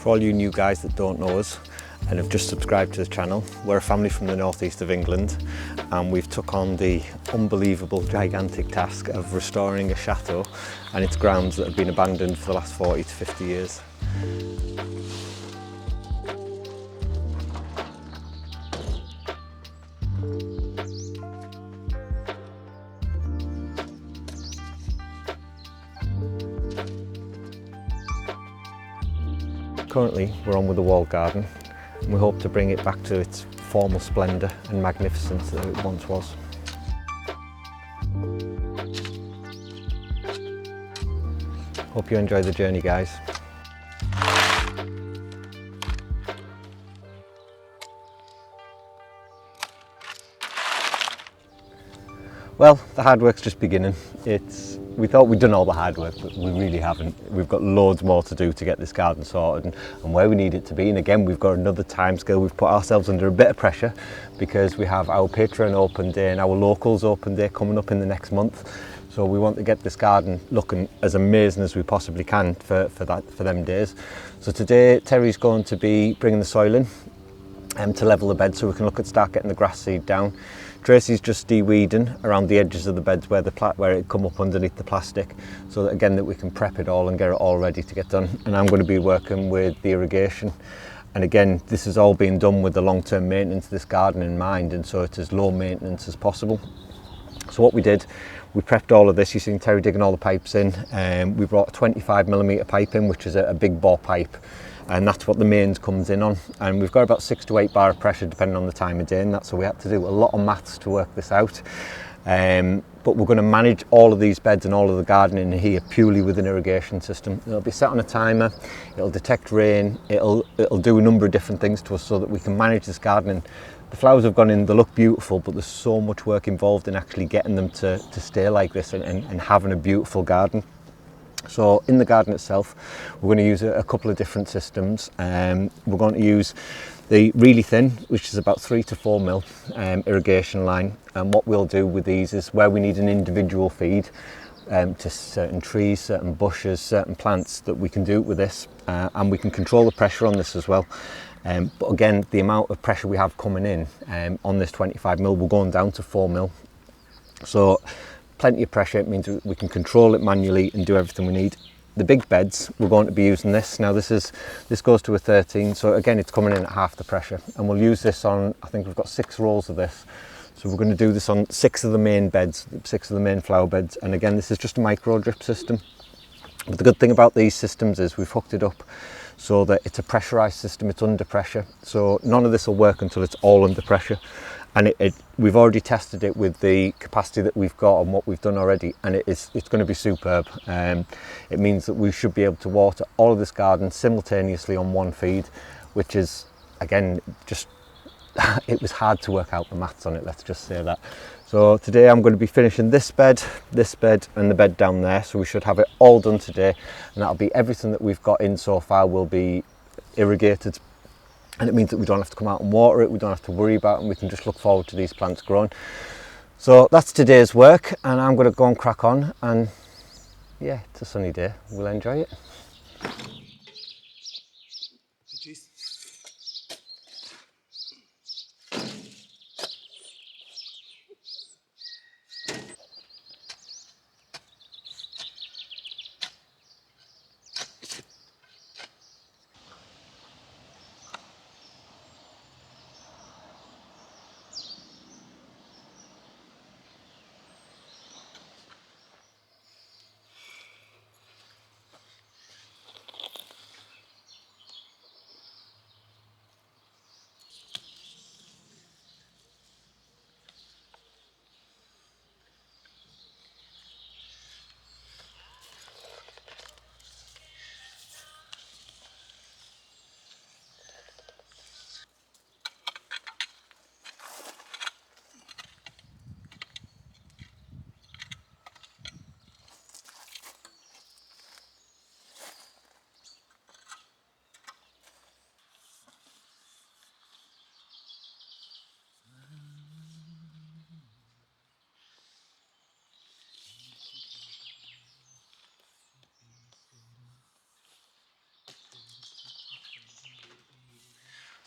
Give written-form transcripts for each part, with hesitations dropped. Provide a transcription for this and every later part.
For all you new guys that don't know us and have just subscribed to the channel, we're a family from the northeast of England, and we've took on the unbelievable, gigantic task of restoring a chateau and its grounds that have been abandoned for the last 40 to 50 years. Currently we're on with the walled garden, and we hope to bring it back to its former splendour and magnificence that it once was. Hope you enjoy the journey, guys. Well, the hard work's just beginning. We thought we'd done all the hard work, but we really haven't. We've got loads more to do to get this garden sorted and where we need it to be. And again, we've got another timescale. We've put ourselves under a bit of pressure because we have our Patreon open day and our locals open day coming up in the next month. So we want to get this garden looking as amazing as we possibly can for them days. So today, Terry's going to be bringing the soil in to level the bed so we can start getting the grass seed down. Tracy's just de-weeding around the edges of the beds where it come up underneath the plastic, so that again that we can prep it all and get it all ready to get done. And I'm going to be working with the irrigation, and again this is all being done with the long-term maintenance of this garden in mind, and so it's as low maintenance as possible. So what we did, we prepped all of this. You've seen Terry digging all the pipes in, and we brought a 25mm pipe in, which is a big bore pipe, and that's what the mains comes in on. And we've got about 6 to 8 bar of pressure depending on the time of day, and that's so we had to do a lot of maths to work this out. But we're going to manage all of these beds and all of the gardening here purely with an irrigation system. It'll be set on a timer, it'll detect rain, it'll do a number of different things to us so that we can manage this gardening. The flowers have gone in, they look beautiful, but there's so much work involved in actually getting them to stay like this and having a beautiful garden. So in the garden itself, we're going to use a couple of different systems. We're going to use the really thin, which is about 3 to 4 mil irrigation line. And what we'll do with these is where we need an individual feed to certain trees, certain bushes, certain plants, that we can do it with this. And we can control the pressure on this as well. But again, the amount of pressure we have coming in on this 25mm, we're going down to 4 mil. So plenty of pressure. It means we can control it manually and do everything we need. The big beds, we're going to be using this. Now this goes to a 13, so again it's coming in at half the pressure, and we'll use this on, I think we've got 6 rolls of this. So we're going to do this on 6 of the main beds, 6 of the main flower beds, and again this is just a micro drip system. But the good thing about these systems is we've hooked it up so that it's a pressurized system, it's under pressure. So none of this will work until it's all under pressure. And we've already tested it with the capacity that we've got and what we've done already, and it's going to be superb. It means that we should be able to water all of this garden simultaneously on one feed, which is, again, just, it was hard to work out the maths on it, let's just say that. So today I'm going to be finishing this bed, and the bed down there, so we should have it all done today, and that'll be everything that we've got in so far will be irrigated. And it means that we don't have to come out and water it, we don't have to worry about it, and we can just look forward to these plants growing. So that's today's work, and I'm going to go and crack on, and yeah, it's a sunny day, we'll enjoy it.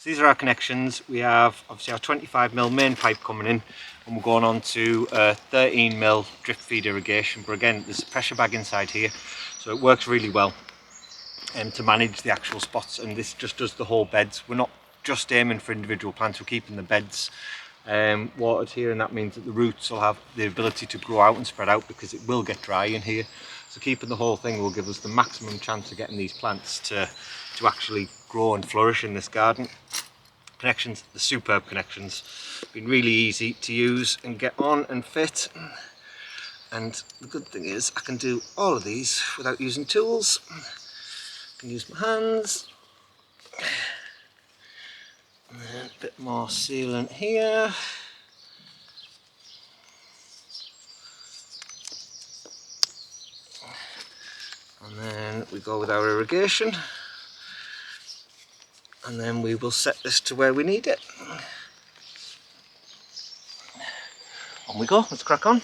So these are our connections. We have obviously our 25mm main pipe coming in, and we're going on to 13mm drip feed irrigation. But again, there's a pressure bag inside here, so it works really well to manage the actual spots, and this just does the whole beds. We're not just aiming for individual plants, we're keeping the beds watered here, and that means that the roots will have the ability to grow out and spread out, because it will get dry in here. So keeping the whole thing will give us the maximum chance of getting these plants to actually grow and flourish in this garden. Connections, the superb connections, been really easy to use and get on and fit. And the good thing is I can do all of these without using tools. I can use my hands. And then a bit more sealant here. And then we go with our irrigation. And then we will set this to where we need it. On we go, let's crack on.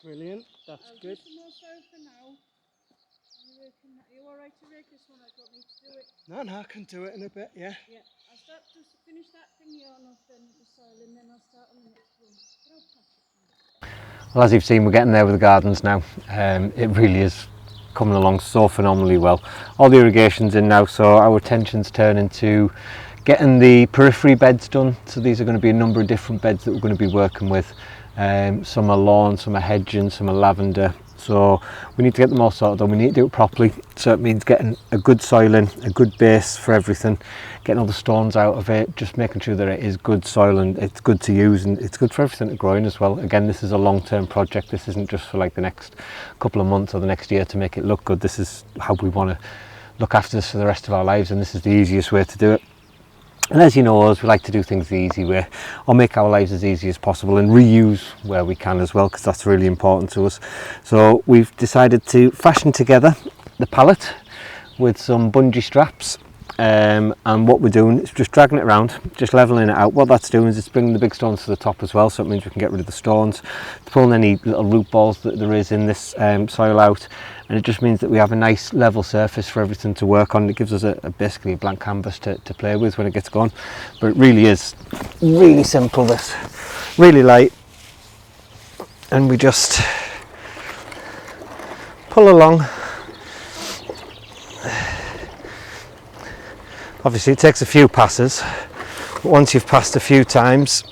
Brilliant, that's good. I'll do some more soil for now. Are you alright to rake this one? I don't need to do it. No, I can do it in a bit, yeah. Yeah, I'll start to finish that thing yarn off then with the soil, and then I'll start on the next one. But I'll pass it. Well, as you've seen, we're getting there with the gardens now. It really is coming along so phenomenally well. All the irrigation's in now, so our attention's turning to getting the periphery beds done. So these are going to be a number of different beds that we're going to be working with. Some are lawn, some are hedging, some are lavender. So we need to get them all sorted on. We need to do it properly. So it means getting a good soil in, a good base for everything, getting all the stones out of it, just making sure that it is good soil and it's good to use and it's good for everything to grow in as well. Again, this is a long-term project. This isn't just for like the next couple of months or the next year to make it look good. This is how we want to look after this for the rest of our lives, and this is the easiest way to do it. And as you know us, we like to do things the easy way, or make our lives as easy as possible, and reuse where we can as well, because that's really important to us. So we've decided to fashion together the pallet with some bungee straps, and what we're doing is just dragging it around, just leveling it out. What that's doing is it's bringing the big stones to the top as well, so it means we can get rid of the stones, pulling any little root balls that there is in this soil out, and it just means that we have a nice level surface for everything to work on. It gives us basically a blank canvas to play with when it gets going. But it really is really simple, this, really light, and we just pull along. Obviously it takes a few passes, but once you've passed a few times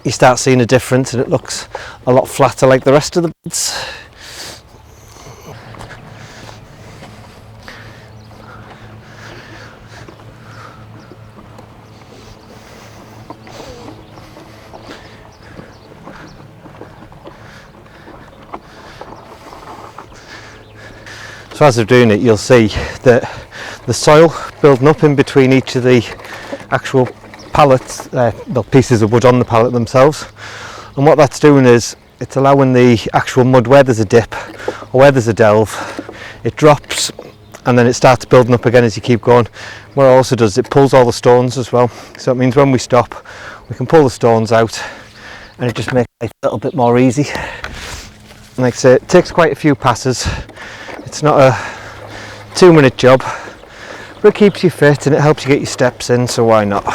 you start seeing a difference, and it looks a lot flatter like the rest of the beds. So as we're doing it, you'll see that the soil building up in between each of the actual pallets, the pieces of wood on the pallet themselves, and what that's doing is it's allowing the actual mud, where there's a dip or where there's a delve, it drops and then it starts building up again as you keep going. What it also does, it pulls all the stones as well, so it means when we stop we can pull the stones out and it just makes life a little bit more easy. And like I say, it takes quite a few passes, it's not a 2-minute job, but it keeps you fit and it helps you get your steps in, so why not?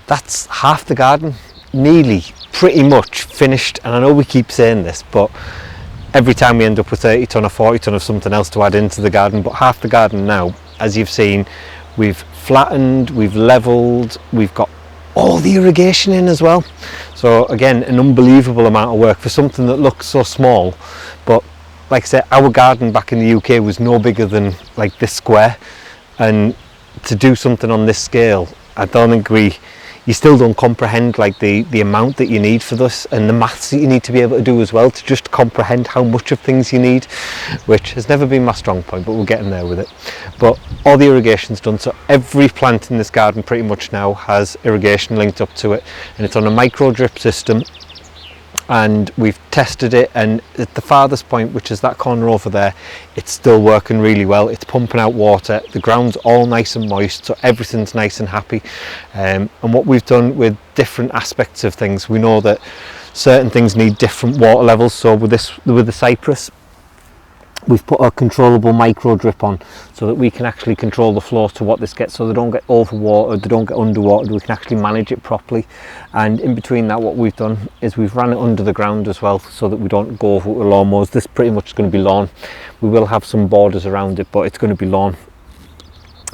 That's half the garden, nearly, pretty much finished. And I know we keep saying this, but every time we end up with 30 tonne or 40 tonne of something else to add into the garden. But half the garden now, as you've seen, we've flattened, we've levelled, we've got all the irrigation in as well. So again, an unbelievable amount of work for something that looks so small. But like I said, our garden back in the UK was no bigger than like this square, and to do something on this scale, I don't think you still don't comprehend like the amount that you need for this, and the maths that you need to be able to do as well to just comprehend how much of things you need, which has never been my strong point, but we're getting there with it. But all the irrigation's done, so every plant in this garden pretty much now has irrigation linked up to it, and it's on a micro drip system. And we've tested it, and at the farthest point, which is that corner over there, it's still working really well. It's pumping out water, the ground's all nice and moist, so everything's nice and happy. And what we've done with different aspects of things, we know that certain things need different water levels. So with the cypress, we've put a controllable micro drip on so that we can actually control the flow to what this gets, so they don't get overwatered, they don't get underwatered, we can actually manage it properly. And in between that, what we've done is we've ran it under the ground as well, so that we don't go over with lawnmowers. This pretty much is going to be lawn. We will have some borders around it, but it's going to be lawn.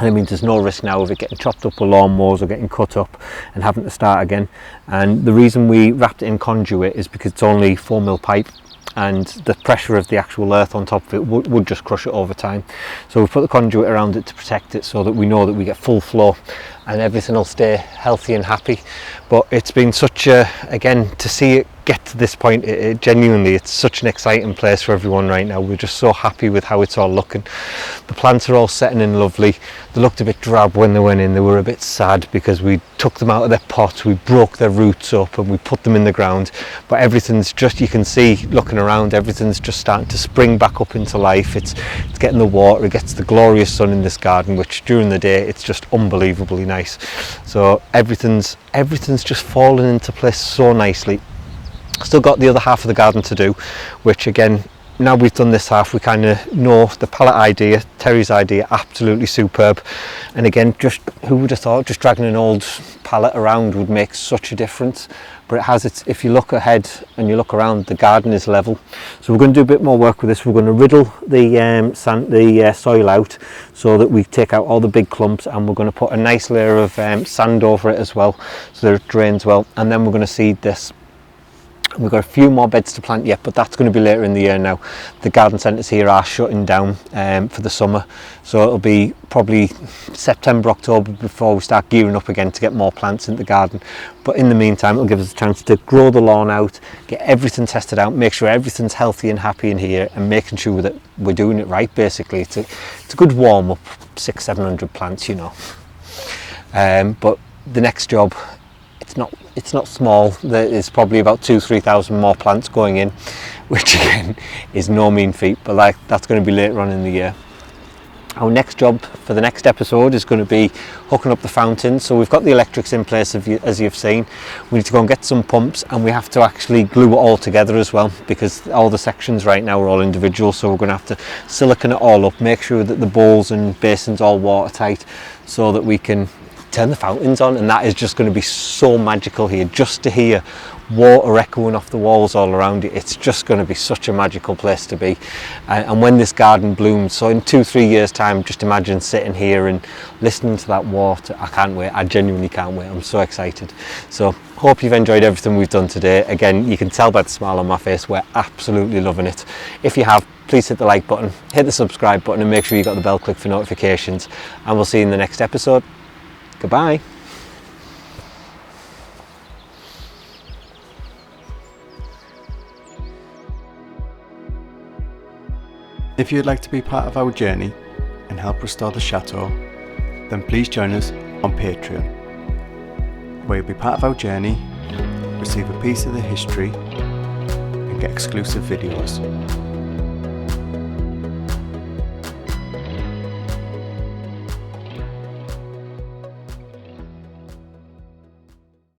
And it means there's no risk now of it getting chopped up with lawnmowers or getting cut up and having to start again. And the reason we wrapped it in conduit is because it's only 4mm pipe, and the pressure of the actual earth on top of it would just crush it over time. So we put the conduit around it to protect it, so that we know that we get full flow and everything will stay healthy and happy. But it's been such a, again, to see it get to this point, it genuinely, it's such an exciting place for everyone right now. We're just so happy with how it's all looking. The plants are all setting in lovely. They looked a bit drab when they went in. They were a bit sad because we took them out of their pots, we broke their roots up and we put them in the ground. But everything's just, you can see looking around, everything's just starting to spring back up into life. It's getting the water, it gets the glorious sun in this garden, which during the day it's just unbelievably nice. So everything's just falling into place so nicely. Still got the other half of the garden to do, which again, now we've done this half, we kind of know the palette idea, Terry's idea, absolutely superb. And again, just who would have thought just dragging an old palette around would make such a difference. But it has its, if you look ahead and you look around, the garden is level. So we're going to do a bit more work with this. We're going to riddle the soil out so that we take out all the big clumps, and we're going to put a nice layer of sand over it as well so that it drains well. And then we're going to seed this. We've got a few more beds to plant yet, but that's going to be later in the year now. The garden centres here are shutting down for the summer, so it'll be probably September, October before we start gearing up again to get more plants in the garden. But in the meantime, it'll give us a chance to grow the lawn out, get everything tested out, make sure everything's healthy and happy in here, and making sure that we're doing it right. Basically, it's a good warm up, 600-700 plants, you know. But the next job, it's not small. There's probably about 2,000-3,000 more plants going in, which again is no mean feat, but like that's going to be later on in the year. Our next job for the next episode is going to be hooking up the fountain. So we've got the electrics in place, as you've seen. We need to go and get some pumps, and we have to actually glue it all together as well, because all the sections right now are all individual. So we're going to have to silicone it all up, make sure that the bowls and basins all watertight, so that we can turn the fountains on. And that is just going to be so magical here, just to hear water echoing off the walls all around it. It's just going to be such a magical place to be. And when this garden blooms, so in 2-3 years time, just imagine sitting here and listening to that water. I can't wait. I genuinely can't wait. I'm so excited. So hope you've enjoyed everything we've done today. Again, you can tell by the smile on my face, we're absolutely loving it. If you have, please hit the like button, hit the subscribe button, and make sure you got the bell clicked for notifications, and we'll see you in the next episode. Goodbye. If you'd like to be part of our journey and help restore the chateau, then please join us on Patreon, where you'll be part of our journey, receive a piece of the history, and get exclusive videos.